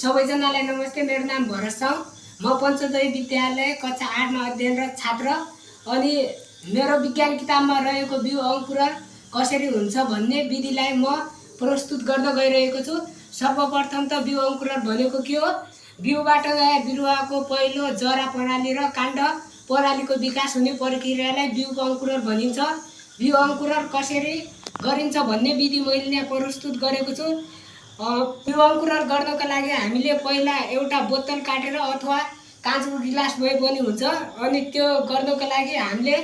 सबैजनालाई नमस्ते। मेरो नाम भरत साउ। म पञ्चोदय विद्यालय कक्षा 8 मा अध्ययनरत छात्र। अनि मेरो विज्ञान किताबमा रहेको बिउ अंकुरण कसरी हुन्छ भन्ने विधिलाई म प्रस्तुत गर्न गइरहेको छु। सर्वप्रथम त बिउ अंकुरण भनेको के हो? बिउबाट नयाँ बिरुवाको पहिलो जरा प्रणाली र काण्ड प्रणालीको विकास हुने प्रक्रियालाई बिउ अंकुरण भनिन्छ। बिउ अंकुरण कसरी गरिन्छ भन्ने विधि मैले यहाँ प्रस्तुत गरेको छु। बिउ अंकुरण गर्नको लागि हामीले पहिला एउटा बोतल काटेर अथवा काँचको गिलास भए पनि हुन्छ। अनि त्यो गर्नको लागि हामीले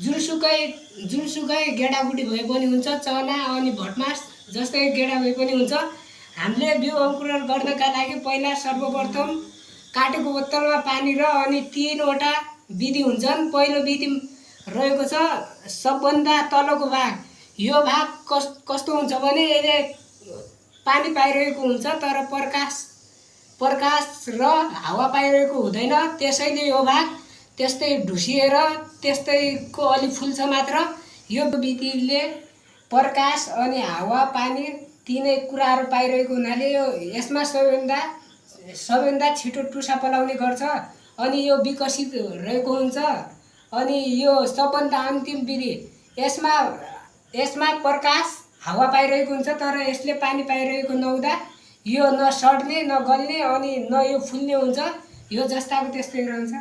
जुनसुकै गेडागुडी भए पनि हुन्छ, चना अनि भटमास जस्तै गेडा भए पनि हुन्छ। हामीले बिउ अंकुरण गर्नका लागि पहिला सर्वप्रथम काटेको बोतलमा पानी र अनि 3वटा विधि हुन्छन्। पहिलो विधि रहेको छ सबभन्दा तलको भाग। यो भाग कस्तो हुन्छ भने यसले पानी पाइरहेको हुन्छ तर प्रकाश र हावा पाइरहेको हुँदैन। त्यसैले यो भाग त्यस्तै ढुसिएर त्यस्तैको अलि फुल्छ मात्र। यो विधिले प्रकाश अनि हावा पानी तीनै कुराहरू पाइरहेको हुनाले यसमा सबैभन्दा छिटो टुसा पलाउने गर्छ अनि यो विकसित रहेको हुन्छ। अनि यो सबभन्दा अन्तिम विधि, यसमा प्रकाश हावा पाइरहेको हुन्छ तर यसले पानी पाइरहेको नहुँदा यो न सड्ने न गल्ने अनि न यो फुल्ने हुन्छ। यो जस्ताको त्यस्तै रहन्छ।